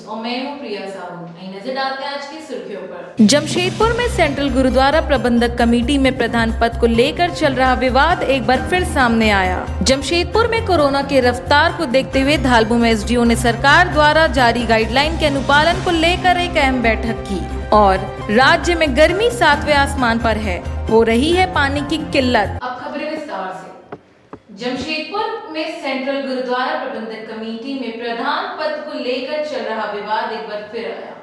और मैं हूं प्रिया साहू। नजर डालते हैं आज की सुर्खियों पर। जमशेदपुर में सेंट्रल गुरुद्वारा प्रबंधक कमेटी में प्रधान पद को लेकर चल रहा विवाद एक बार फिर सामने आया। जमशेदपुर में कोरोना के रफ्तार को देखते हुए धालबू में एसडीओ ने सरकार द्वारा जारी गाइडलाइन के अनुपालन को लेकर एक अहम बैठक की और राज्य में गर्मी 7वें आसमान पर है, हो रही है पानी की किल्लत। अब खबरें विस्तार से। जमशेदपुर में सेंट्रल गुरुद्वारा प्रबंधक कमेटी में प्रधान पद को लेकर चल रहा विवाद एक बार फिर आया।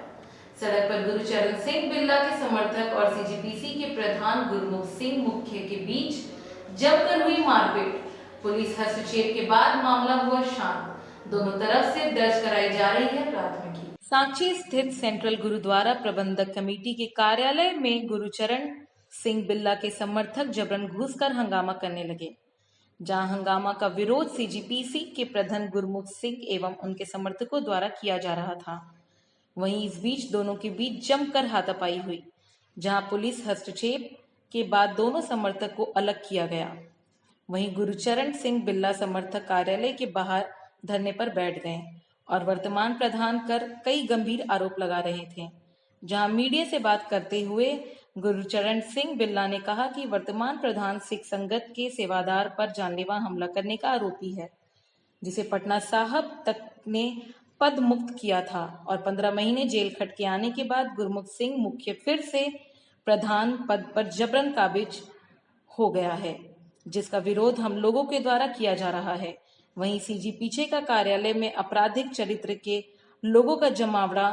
सड़क पर गुरुचरण सिंह बिल्ला के समर्थक और सीजीपीसी के प्रधान गुरमुख सिंह मुख्य के बीच जमकर हुई मारपीट। पुलिस हस्तक्षेप के बाद मामला हुआ शांत। दोनों तरफ से दर्ज कराई जा रही है प्राथमिकी। सांची स्थित सेंट्रल गुरुद्वारा प्रबंधक कमेटी के कार्यालय में गुरुचरण सिंह बिल्ला के समर्थक जबरन घुसकर हंगामा करने लगे, जहां हंगामा का विरोध सीजीपीसी के प्रधान गुरमुख सिंह एवं उनके समर्थकों द्वारा किया जा रहा था। वहीं इस बीच दोनों के बीच जमकर हाथापाई हुई, जहां पुलिस हस्तक्षेप के बाद दोनों समर्थक को अलग किया गया। वहीं गुरुचरण सिंह बिल्ला समर्थक कार्यालय के बाहर धरने पर बैठ गए और वर्तमान प्रधान कर कई गंभीर आरोप लगा रहे थे। जहां मीडिया से बात करते हुए गुरुचरण सिंह बिल्ला ने कहा कि वर्तमान प्रधान सिख संगत के सेवादार पर जानलेवा हमला करने का आरोपी है, जिसे पटना साहब तक ने पद मुक्त किया था और 15 महीने जेल खट के आने के बाद गुरमुख सिंह मुख्य फिर से प्रधान पद पर जबरन काबिज हो गया है, जिसका विरोध हम लोगों के द्वारा किया जा रहा है। वहीं सीजी पीछे का कार्यालय में आपराधिक चरित्र के लोगों का जमावड़ा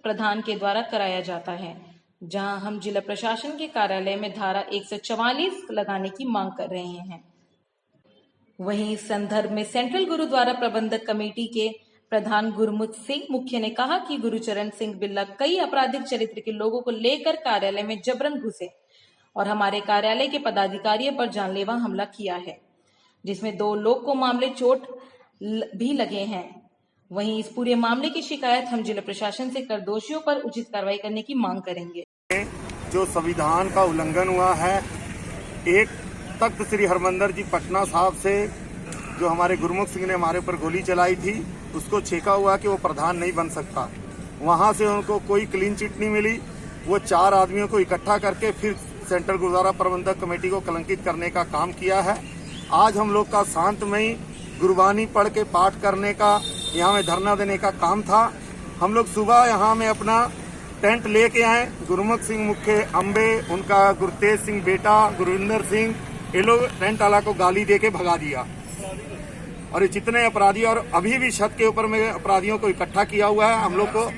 प्रधान के द्वारा कराया जाता है, जहां हम जिला प्रशासन के कार्यालय में धारा 144 लगाने की मांग कर रहे हैं। वहीं इस संदर्भ में सेंट्रल गुरुद्वारा प्रबंधक कमेटी के प्रधान गुरमुख सिंह मुख्य ने कहा कि गुरुचरण सिंह बिल्ला कई आपराधिक चरित्र के लोगों को लेकर कार्यालय में जबरन घुसे और हमारे कार्यालय के पदाधिकारियों पर जानलेवा हमला किया है, जिसमें 2 लोग को मामले चोट भी लगे हैं। वहीं इस पूरे मामले की शिकायत हम जिला प्रशासन से कर दोषियों पर उचित कार्रवाई करने की मांग करेंगे। जो संविधान का उल्लंघन हुआ है, एक तख्त श्री हरमंदिर जी पटना साहब से जो हमारे गुरमुख सिंह ने हमारे ऊपर गोली चलाई थी, उसको छेका हुआ कि वो प्रधान नहीं बन सकता। वहां से उनको कोई क्लीन चिट नहीं मिली। वो 4 आदमियों को इकट्ठा करके फिर सेंट्रल गुरुद्वारा प्रबंधक कमेटी को कलंकित करने का काम किया है। आज हम लोग का शांतमयी गुरबानी पढ़ के पाठ करने का, यहाँ में धरना देने का काम था। हम लोग सुबह यहाँ में अपना टेंट लेके आए। गुरमुख सिंह मुख्य, अम्बे, उनका गुरतेज सिंह बेटा, गुरविंदर सिंह, ये लोग टेंट वाला को गाली दे के भगा दिया। और ये जितने अपराधी, और अभी भी छत के ऊपर में अपराधियों को इकट्ठा किया हुआ है। हम लोग को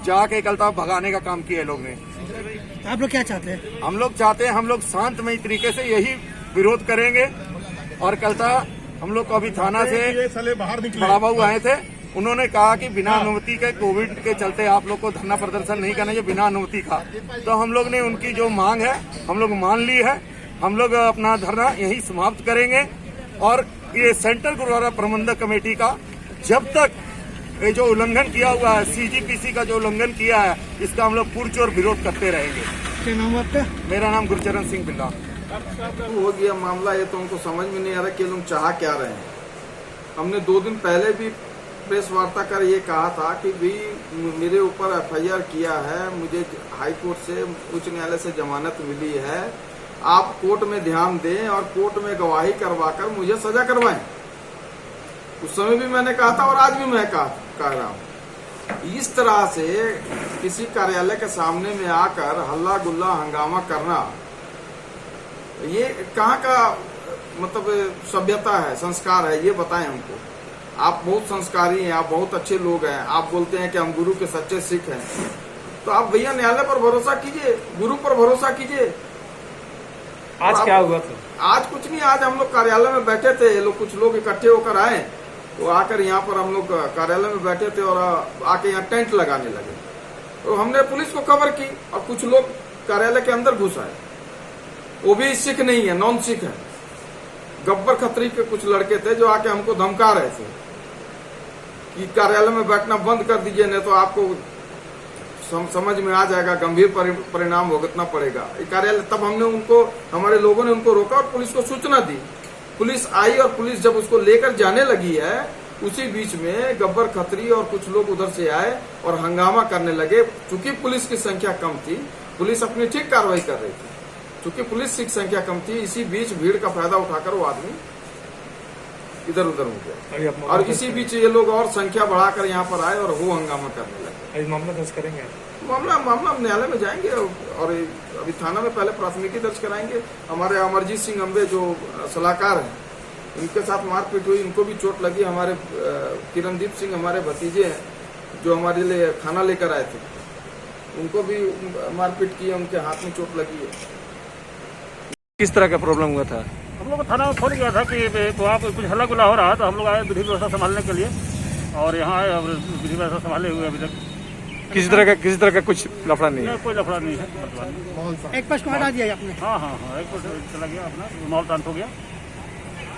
जाके कल तक भगाने का काम किया है लोग ने। आप लोग क्या चाहते हैं? हम लोग चाहते हैं, हम लोग शांतमयी तरीके से यही विरोध करेंगे। और कल तक हम लोग को अभी थाना से बड़ा बाबू आए थे, उन्होंने कहा कि बिना अनुमति के, कोविड के चलते आप लोग को धरना प्रदर्शन नहीं करना चाहिए बिना अनुमति का। तो हम लोग ने उनकी जो मांग है हम लोग मान ली है। हम लोग अपना धरना यही समाप्त करेंगे। और ये सेंट्रल गुरुद्वारा प्रबंधक कमेटी का जब तक ये जो उल्लंघन किया हुआ है, सीजीपीसी का जो उल्लंघन किया है, इसका हम लोग पुरजोर विरोध करते रहेंगे। क्या नाम है आपका? मेरा नाम गुरुचरण सिंह बिल्ला। हो गया मामला, ये तो उनको समझ में नहीं आ रहा कि लोग चाह क्या रहे हैं। हमने 2 दिन पहले भी प्रेस वार्ता कर ये कहा था कि भी मेरे ऊपर एफआईआर किया है, मुझे हाई कोर्ट से, उच्च न्यायालय से जमानत मिली है, आप कोर्ट में ध्यान दें और कोर्ट में गवाही करवाकर मुझे सजा करवाएं। उस समय भी मैंने कहा था और आज भी मैं कह रहा हूँ। इस तरह से किसी कार्यालय के सामने में आकर हल्ला गुल्ला हंगामा करना, ये कहाँ का मतलब सभ्यता है, संस्कार है, ये बताएं हमको। आप बहुत संस्कारी हैं, आप बहुत अच्छे लोग हैं, आप बोलते हैं कि हम गुरु के सच्चे सिख हैं, तो आप भैया न्यायालय पर भरोसा कीजिए, गुरु पर भरोसा कीजिए। आज क्या हुआ था? आज कुछ नहीं, आज हम लोग कार्यालय में बैठे थे, ये लोग कुछ लोग इकट्ठे होकर आए, तो आकर यहाँ पर हम लोग कार्यालय में बैठे थे और आके यहाँ टेंट लगाने लगे। तो हमने पुलिस को खबर की और कुछ लोग कार्यालय के अंदर घुस आए। वो भी सिख नहीं है, नॉन सिख है, गब्बर खत्री के कुछ लड़के थे जो आके हमको धमका रहे थे कि कार्यालय में बैठना बंद कर दीजिए, नहीं तो आपको समझ में आ जाएगा, गंभीर परिणाम भुगतना पड़ेगा। कार्यालय, तब हमने उनको, हमारे लोगों ने उनको रोका और पुलिस को सूचना दी। पुलिस आई और पुलिस जब उसको लेकर जाने लगी है उसी बीच में गब्बर खत्री और कुछ लोग उधर से आए और हंगामा करने लगे। चूंकि पुलिस की संख्या कम थी, पुलिस अपनी ठीक कार्रवाई कर रही थी, चूंकि पुलिस की संख्या कम थी, इसी बीच भीड़ का फायदा उठाकर वो आदमी इधर उधर हो गया और इसी बीच ये लोग और संख्या बढ़ाकर यहाँ पर आए और वो हंगामा करने लगे। मामला दर्ज करेंगे? मामला हम न्यायालय में जाएंगे और अभी थाना में पहले प्राथमिकी दर्ज कराएंगे। हमारे अमरजीत सिंह अम्बे जो सलाहकार हैं, इनके साथ मारपीट हुई, इनको भी चोट लगी। हमारे किरणदीप सिंह हमारे भतीजे हैं जो हमारे लिए खाना लेकर आए थे, उनको भी मारपीट की, उनके हाथ में चोट लगी है। किस तरह का प्रॉब्लम हुआ था? हम लोग को थाना में फोन किया था कि वहाँ पर कुछ हल्ला गुल्ला हो रहा है, तो हम लोग आए विधि व्यवस्था संभालने के लिए और यहाँ आए और विधि व्यवस्था संभाले हुए अभी तक किसी तरह का कुछ लफड़ा नहीं है? कोई लफड़ा नहीं है। एक पक्ष को हटा दिया आपने? हाँ, एक चला गया, अपना माहौल शांत हो गया।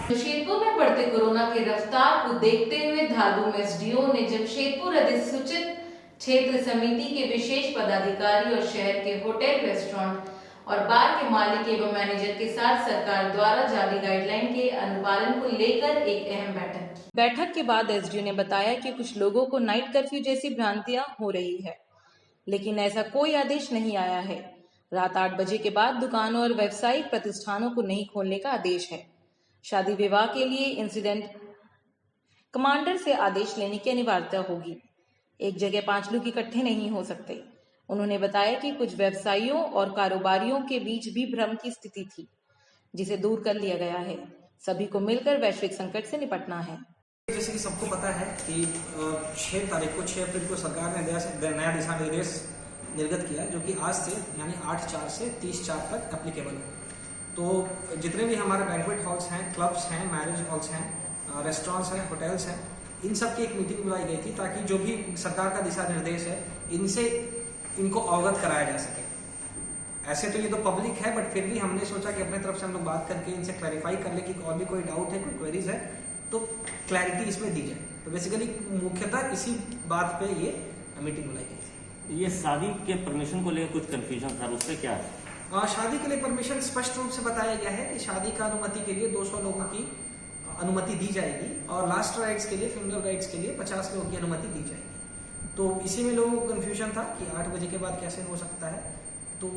जमशेदपुर में बढ़ते कोरोना की रफ्तार को देखते हुए धालबू एसडीओ ने जमशेदपुर अधिसूचित क्षेत्र समिति के विशेष पदाधिकारी और शहर के होटल, रेस्टोरेंट और बार के मालिक एवं मैनेजर के साथ सरकार द्वारा जारी गाइडलाइन के अनुपालन को लेकर एक अहम बैठक की। बैठक के बाद एसडीओ ने बताया कि कुछ लोगों को नाइट कर्फ्यू जैसी भ्रांतियां हो रही है, लेकिन ऐसा कोई आदेश नहीं आया है। रात 8 बजे के बाद दुकानों और व्यावसायिक प्रतिष्ठानों को नहीं खोलने का आदेश है। शादी विवाह के लिए इंसिडेंट कमांडर से आदेश लेने की अनिवार्यता होगी। एक जगह 5 लोग इकट्ठे नहीं हो सकते। उन्होंने बताया कि कुछ व्यवसायियों और कारोबारियों के बीच भी भ्रम की स्थिति थी, जिसे दूर कर लिया गया है। सभी को मिलकर वैश्विक संकट से निपटना है। जैसे कि सबको पता है कि 6 अप्रैल को सरकार ने नया दिशा निर्देश निर्गत किया, जो कि आज से यानी 8/4 से 30/4 तक एप्लीकेबल है। तो जितने भी हमारे बैंक्वेट हॉल्स हैं, क्लब्स हैं, मैरिज हॉल्स हैं, रेस्टोरेंट्स हैं, होटल्स हैं, इन सब की एक मीटिंग बुलाई गई थी ताकि जो भी सरकार का दिशा निर्देश है इनको अवगत कराया जा सके। ऐसे तो ये तो पब्लिक है, बट फिर भी हमने सोचा कि अपने तरफ से हम लोग बात करके इनसे क्लैरिफाई कर ले कि और भी कोई डाउट है, कोई क्वेरीज है तो क्लैरिटी इसमें दी जाए। तो बेसिकली मुख्यतः इसी बात पे ये मीटिंग बुलाई गई थी। ये शादी के परमिशन को लेकर कुछ कंफ्यूजन था, उससे क्या है? शादी के लिए परमिशन स्पष्ट रूप से बताया गया है कि शादी का अनुमति के लिए 200 लोगों की अनुमति दी जाएगी और लास्ट राइट्स के लिए, फ्यूनरल राइट्स के लिए 50 लोगों की अनुमति दी जाएगी। तो इसी में लोगों को कंफ्यूजन था कि 8 बजे के बाद कैसे हो सकता है, तो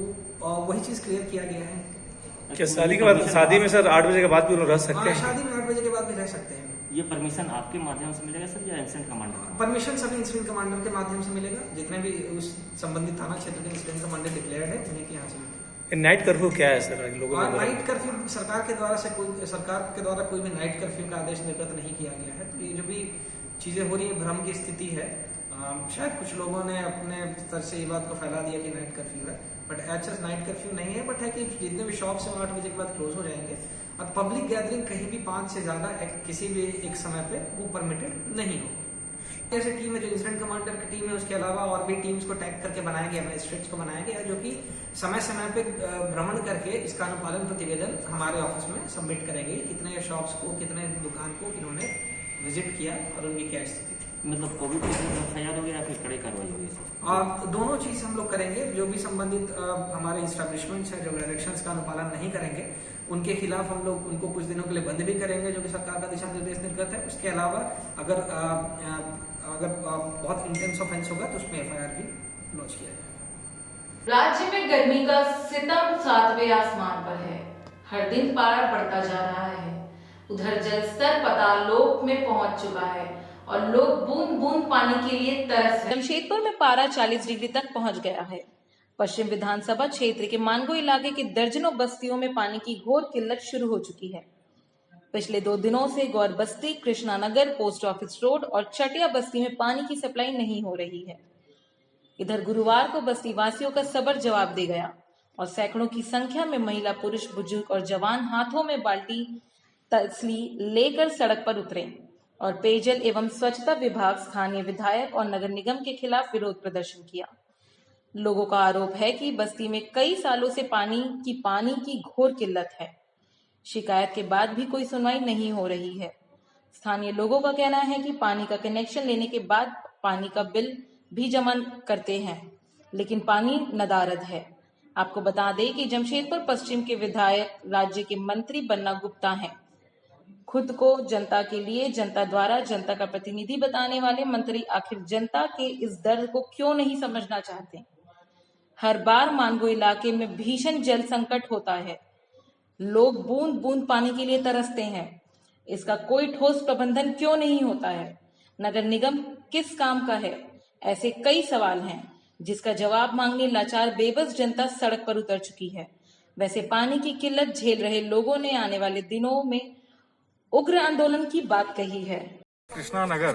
वही चीज क्लियर किया गया है। क्या शादी के बाद, शादी में सर 8 बजे के बाद भी रह सकते हैं? शादी में 8 बजे के बाद भी रह सकते हैं। ये परमिशन आपके माध्यम से मिलेगा सर या इंसिडेंट कमांडर? परमिशन सभी इंसिडेंट कमांडर के माध्यम से मिलेगा। जितने भी उस संबंधित थाना क्षेत्र के इंसिडेंट कमांडर डिक्लेयर्ड है उन्हीं के यहाँ से मिलेगा। नाइट कर्फ्यू क्या है सर लोगों को? नाइट कर्फ्यू सरकार के द्वारा कोई भी नाइट कर्फ्यू का आदेश निर्गत नहीं किया गया है। तो ये जो भी चीजें हो रही है, भ्रम की स्थिति है, शायद कुछ लोगों ने अपने स्तर से ये बात को फैला दिया कि नाइट कर्फ्यू है, बट एज नाइट कर्फ्यू नहीं है, बट है कि जितने भी शॉप्स हैं 8 बजे के बाद क्लोज हो जाएंगे और पब्लिक गैदरिंग कहीं भी 5 से ज्यादा किसी भी एक समय पे वो परमिटेड नहीं होगी। ऐसे टीम है जो इंसिडेंट कमांडर की टीम है, उसके अलावा और भी टीम्स को टैग करके बनाया गया, मैजिस्ट्रेट्स को बनाया गया, जो कि समय समय पे भ्रमण करके इसका अनुपालन प्रतिवेदन हमारे ऑफिस में सबमिट करेंगे। कितने शॉप्स को, कितने दुकान को इन्होंने विजिट किया और उनकी क्या स्थिति थी। मतलब कोविड के एफआईआर हो गया या फिर कड़ी कार्रवाई होगी? दोनों चीज हम लोग करेंगे। जो भी संबंधित हमारे इस्टेब्लिशमेंट्स हैं जो डायरेक्शंस का अनुपालन नहीं करेंगे, उनके खिलाफ हम लोग उनको कुछ दिनों के लिए बंद भी करेंगे, जो कि सरकार का दिशा निर्देश निर्गत है। उसके अलावा अगर बहुत इंटेंस ऑफेंस होगा तो उसमें एफआईआर भी लॉन्च किया जाएगा। राज्य में गर्मी का सितम 7वें आसमान पर है। हर दिन पारा बढ़ता जा रहा है। उधर जलस्तर पातालोक में पहुंच चुका है और लोग बूंद बूंद पानी के लिए तरस रहे। जमशेदपुर में पारा 40 डिग्री तक पहुंच गया है। पश्चिम विधानसभा क्षेत्र के मानगो इलाके की दर्जनों बस्तियों में पानी की घोर किल्लत शुरू हो चुकी है। पिछले 2 दिनों से गौर बस्ती, कृष्णानगर, पोस्ट ऑफिस रोड और चटिया बस्ती में पानी की सप्लाई नहीं हो रही है। इधर गुरुवार को बस्ती वासियों का सबर जवाब दे गया और सैकड़ों की संख्या में महिला, पुरुष, बुजुर्ग और जवान हाथों में बाल्टी तसली लेकर सड़क पर उतरे और पेयजल एवं स्वच्छता विभाग, स्थानीय विधायक और नगर निगम के खिलाफ विरोध प्रदर्शन किया। लोगों का आरोप है कि बस्ती में कई सालों से पानी की घोर किल्लत है। शिकायत के बाद भी कोई सुनवाई नहीं हो रही है। स्थानीय लोगों का कहना है कि पानी का कनेक्शन लेने के बाद पानी का बिल भी जमा करते हैं, लेकिन पानी नदारद है। आपको बता दें कि जमशेदपुर पश्चिम के विधायक राज्य के मंत्री बन्ना गुप्ता हैं। खुद को जनता के लिए, जनता द्वारा जनता का प्रतिनिधि बताने वाले मंत्री आखिर जनता के इस दर्द को क्यों नहीं समझना चाहते? हर बार मानगो इलाके में भीषण जल संकट होता है। लोग बूंद बूंद पानी के लिए तरसते हैं। इसका कोई ठोस प्रबंधन क्यों नहीं होता है? नगर निगम किस काम का है? ऐसे कई सवाल हैं जिसका जवाब मांगने लाचार बेबस जनता सड़क पर उतर चुकी है। वैसे पानी की किल्लत झेल रहे लोगों ने आने वाले दिनों में उग्र आंदोलन की बात कही है। कृष्णा नगर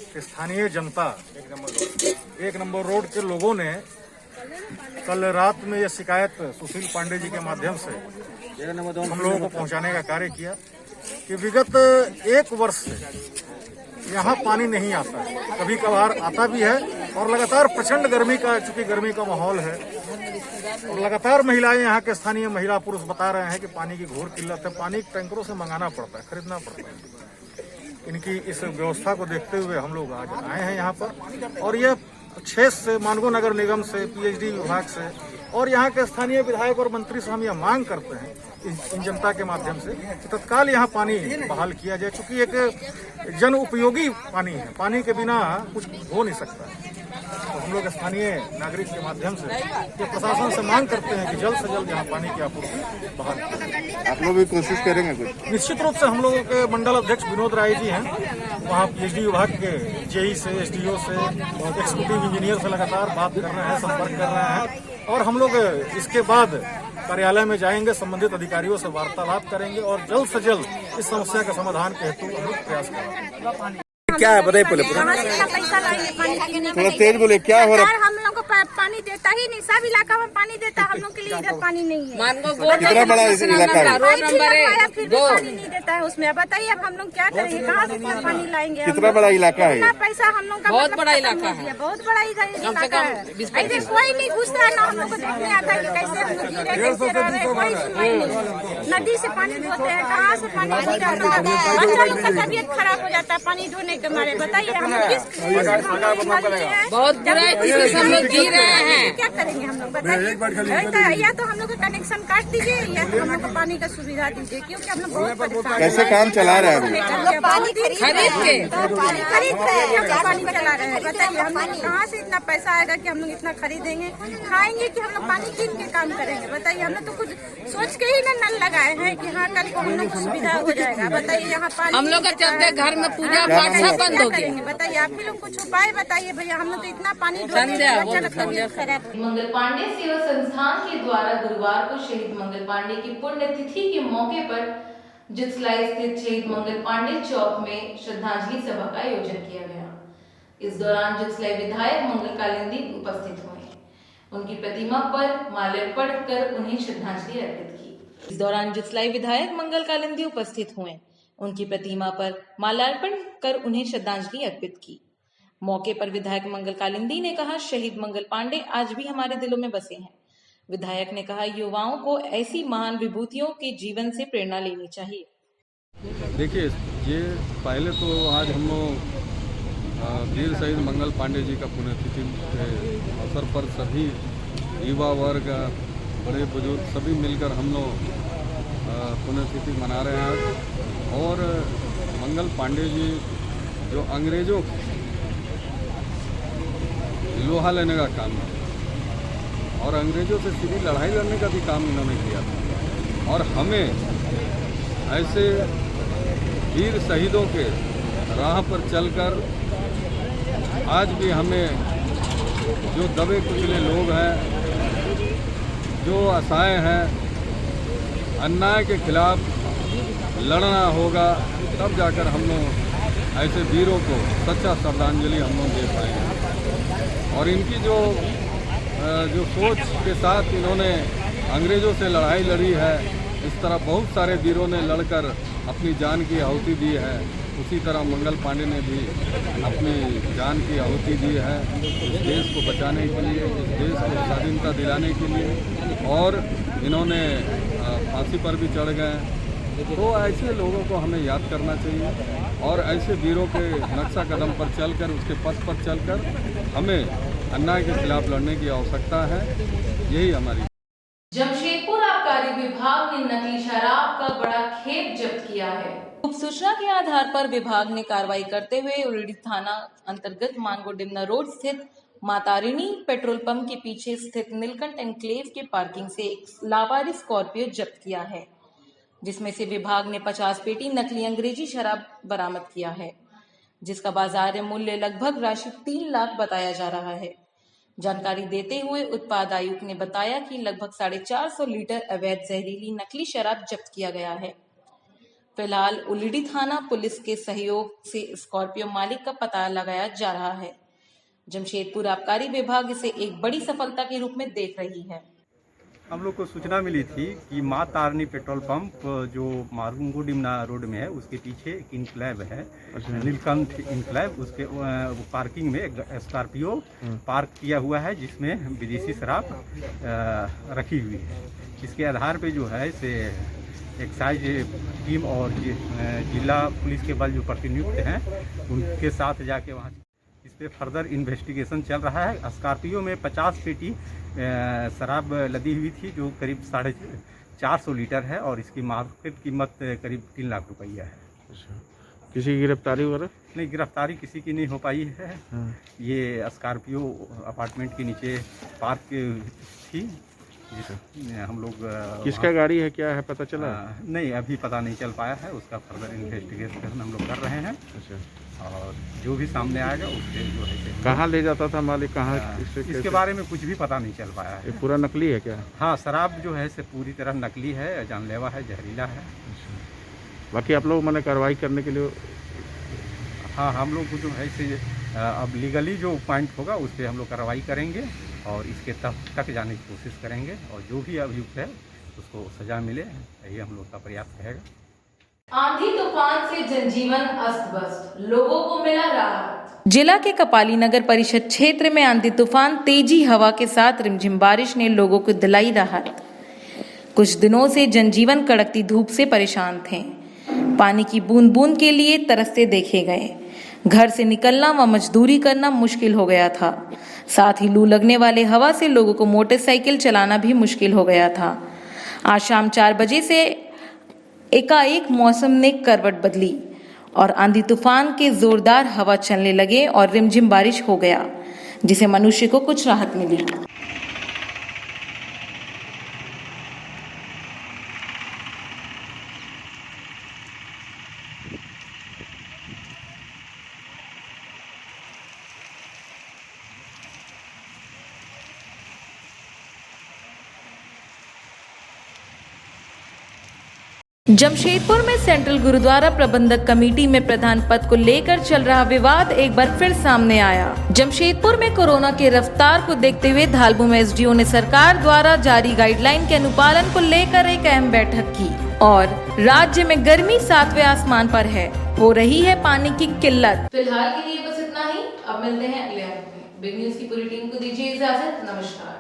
के स्थानीय जनता एक नंबर रोड के लोगों ने कल रात में यह शिकायत सुशील पांडे जी के माध्यम से हम लोगों को पहुंचाने का कार्य किया कि विगत 1 वर्ष से यहाँ पानी नहीं आता है। कभी कभार आता भी है और लगातार प्रचंड गर्मी का, चूंकि गर्मी का माहौल है और लगातार महिलाएं, यहाँ के स्थानीय महिला पुरुष बता रहे हैं कि पानी की घोर किल्लत है। पानी टैंकरों से मंगाना पड़ता है, खरीदना पड़ता है। इनकी इस व्यवस्था को देखते हुए हम लोग आज आए हैं यहाँ पर और यह 6 से मानगो नगर निगम से, पीएचडी विभाग से और यहाँ के स्थानीय विधायक और मंत्री से हम यह मांग करते हैं इन जनता के माध्यम से कि तत्काल यहाँ पानी बहाल किया जाए, चूंकि एक जन उपयोगी पानी है। पानी के बिना कुछ हो नहीं सकता। तो हम लोग स्थानीय नागरिक के माध्यम से प्रशासन से मांग करते हैं कि जल्द से जल्द यहाँ पानी की आपूर्ति बहाल करें। आप लोग भी कोशिश करेंगे कुछ? निश्चित रूप से हम लोगों के मंडल अध्यक्ष विनोद राय जी हैं, वहाँ पीएचडी विभाग के जेई से, एसडीओ से, एक्जीक्यूटिव इंजीनियर से लगातार बात कर रहे हैं, संपर्क कर रहे हैं और हम लोग इसके बाद कार्यालय में जाएंगे, संबंधित अधिकारियों से वार्तालाप करेंगे और जल्द से जल्द इस समस्या के समाधान के हेतु हम लोग प्रयास करेंगे। क्या है बताइए पहले? पैसा लाएंगे पानी पीने थोड़ा तेज बोले, क्या हो रहा है? हम लोग को पानी देता ही नहीं, सब इलाका में पानी देता, हम लोग के लिए इधर पानी नहीं है। कितना बड़ा इलाका है? रोड नंबर फिर भी पानी नहीं देता है उसमें। बताइए अब हम लोग क्या करेंगे, कहाँ से पानी लाएंगे? कितना बड़ा इलाका है? इतना पैसा हम लोग का बहुत बड़ा इलाका है, बहुत बड़ा इलाका है। इधर कोई नहीं घुसता है, ना हम लोग को देखने आता है कि कैसे हम लोग गिरे, कैसे रह रहे, कोई सुनवाई नहीं। नदी से पानी धोते हैं, कहाँ से पानी नहीं आता है। बच्चा लोग का तबीयत खराब हो जाता है पानी धोने के मारे। बताइए हम लोग किस बहुत बुरा है, हम लोग जी रहे हैं, क्या करेंगे हम लोग? बताइए, या तो हम लोग का कनेक्शन काट दीजिए या तो हम लोग को पानी का सुविधा दीजिए, क्योंकि हम लोग बहुत परेशान। कैसे काम चला रहे हैं? पानी खरीद के पानी चला रहे हैं। बताइए हम लोग कहाँ से इतना पैसा आएगा कि हम लोग इतना खरीदेंगे, खाएंगे कि हम लोग पानी कीन के काम करेंगे? बताइए, हमने तो कुछ सोच के ही ना नल लगाए हैं कि हाँ कल को हम लोग को सुविधा हो जाएगा। बताइए यहाँ पानी हम लोग का चलते घर में पूजा पाठ सब बंद हो गया। बताइए आप भी लोग कुछ उपाय बताइए भैया, हम लोग तो इतना पानी खराब। मंगल पांडे सेवा संस्थान के द्वारा गुरुवार को शहीद मंगल पांडे की पुण्यतिथि के मौके पर जिसलाई स्थित शहीद मंगल पांडे चौक में श्रद्धांजलि सभा का आयोजन किया गया। इस दौरान जिसलाई विधायक मंगल कालिंदी उपस्थित हुए। उनकी प्रतिमा पर माल्यार्पण कर उन्हें श्रद्धांजलि अर्पित की। इस दौरान जिसलाई विधायक मंगल कालिंदी उपस्थित हुए। उनकी प्रतिमा पर माल्यार्पण कर उन्हें श्रद्धांजलि अर्पित की। मौके पर विधायक मंगल कालिंदी ने कहा, शहीद मंगल पांडे आज भी हमारे दिलों में बसे हैं। विधायक ने कहा, युवाओं को ऐसी महान विभूतियों के जीवन से प्रेरणा लेनी चाहिए। देखिए, ये पहले तो आज हम लोग वीर शहीद मंगल पांडे जी का पुण्यतिथि के अवसर पर सभी युवा वर्ग, बड़े बुजुर्ग सभी मिलकर हम लोग पुण्यतिथि मना रहे हैं। और मंगल पांडे जी जो अंग्रेजों लोहा लेने का काम किया और अंग्रेजों से सीधी लड़ाई लड़ने का भी काम इन्होंने किया था। और हमें ऐसे वीर शहीदों के राह पर चलकर आज भी हमें जो दबे कुचले लोग हैं, जो असहाय हैं, अन्याय के खिलाफ लड़ना होगा, तब जाकर हम लोग ऐसे वीरों को सच्चा श्रद्धांजलि हम लोग दे पाएंगे। और इनकी जो सोच के साथ इन्होंने अंग्रेज़ों से लड़ाई लड़ी है, इस तरह बहुत सारे वीरों ने लड़कर अपनी जान की आहुति दी है। उसी तरह मंगल पांडे ने भी अपनी जान की आहुति दी है इस देश को बचाने के लिए, इस देश को स्वाधीनता दिलाने के लिए। और इन्होंने फांसी पर भी चढ़ गए। तो ऐसे लोगों को हमें याद करना चाहिए और ऐसे वीरों के नक्शा कदम पर चलकर, उसके पथ पर चलकर हमें अन्याय के खिलाफ लड़ने की आवश्यकता है। यही हमारी। जमशेदपुर आबकारी विभाग ने नकली शराब का बड़ा खेप जब्त किया है। गुप्त सूचना के आधार पर विभाग ने कार्रवाई करते हुए उलड़ी थाना अंतर्गत मानगो डिमना रोड स्थित मातारिणी पेट्रोल पंप के पीछे स्थित नीलकंठ एनक्लेव के पार्किंग से एक लावारिस स्कॉर्पियो जब्त किया है, जिसमें से विभाग ने 50 पेटी नकली अंग्रेजी शराब बरामद किया है, जिसका बाजार मूल्य लगभग राशि 3 लाख बताया जा रहा है। जानकारी देते हुए उत्पाद आयुक्त ने बताया कि लगभग 450 लीटर अवैध जहरीली नकली शराब जब्त किया गया है। फिलहाल उलिडी थाना पुलिस के सहयोग से स्कॉर्पियो मालिक का पता लगाया जा रहा है। जमशेदपुर आबकारी विभाग इसे एक बड़ी सफलता के रूप में देख रही है। हम लोग को सूचना मिली थी कि माँ तारनी पेट्रोल पंप जो मानगो डिमना रोड में है उसके पीछे एक इनक्लेव है, नीलकंठ इनक्लेव, उसके पार्किंग में एक स्कॉर्पियो पार्क किया हुआ है जिसमें विदेशी शराब रखी हुई है। इसके आधार पे जो है से एक्साइज टीम और जिला पुलिस के बल जो प्रतिनियुक्त हैं उनके साथ जाके वहाँ इस पे फर्दर इन्वेस्टिगेशन चल रहा है। स्कॉर्पियो में 50 पेटी शराब लदी हुई थी जो करीब 450 लीटर है और इसकी मार्केट कीमत करीब 3 लाख रुपया है। किसी की गिरफ्तारी वगैरह? नहीं, गिरफ्तारी किसी की नहीं हो पाई है। ये स्कॉर्पियो अपार्टमेंट के नीचे पार्क थी। हम लोग किसका गाड़ी है, क्या है, पता चला? नहीं, अभी पता नहीं चल पाया है, उसका फर्दर इन्वेस्टिगेशन हम लोग कर रहे हैं। और जो भी सामने आएगा उससे जो है कहाँ ले जाता था मालिक, कहाँ? इसके बारे में कुछ भी पता नहीं चल पाया है। ये पूरा नकली है क्या? हाँ, शराब जो है से पूरी तरह नकली है, जानलेवा है, जहरीला है। बाकी आप लोग मैंने कार्रवाई करने के लिए? हाँ, हम लोग जो है से अब लीगली जो पॉइंट होगा उस पर हम लोग कार्रवाई करेंगे और इसके तक जाने की कोशिश करेंगे और जो भी अभियुक्त है उसको सजा मिले, यही हम लोग का प्रयास रहेगा। आंधी तूफान से जनजीवन अस्त व्यस्त, लोगों को मिला राहत। जिला के कपाली नगर परिषद क्षेत्र में आंधी तूफान, तेजी हवा के साथ रिमझिम बारिश ने लोगों को दिलाई राहत। कुछ दिनों से जनजीवन कड़कती धूप से परेशान थे। पानी की बूंद बूंद के लिए तरसते देखे गए। घर से निकलना व मजदूरी करना मुश्किल हो गया था। साथ ही लू लगने वाले हवा से लोगों को मोटरसाइकिल चलाना भी मुश्किल हो गया था। आज शाम 4 बजे से एकाएक मौसम ने करवट बदली और आंधी तूफान के जोरदार हवा चलने लगे और रिमझिम बारिश हो गया, जिसे मनुष्य को कुछ राहत मिली। जमशेदपुर में सेंट्रल गुरुद्वारा प्रबंधक कमेटी में प्रधान पद को लेकर चल रहा विवाद एक बार फिर सामने आया। जमशेदपुर में कोरोना के रफ्तार को देखते हुए धालबू में एसडीओ ने सरकार द्वारा जारी गाइडलाइन के अनुपालन को लेकर एक अहम बैठक की और राज्य में गर्मी 7वें आसमान पर है, हो रही है पानी की किल्लत। फिलहाल के लिए बस इतना ही। अब मिलते हैं अगले अंक में। बिग न्यूज की पूरी टीम को दीजिए इजाजत। नमस्कार।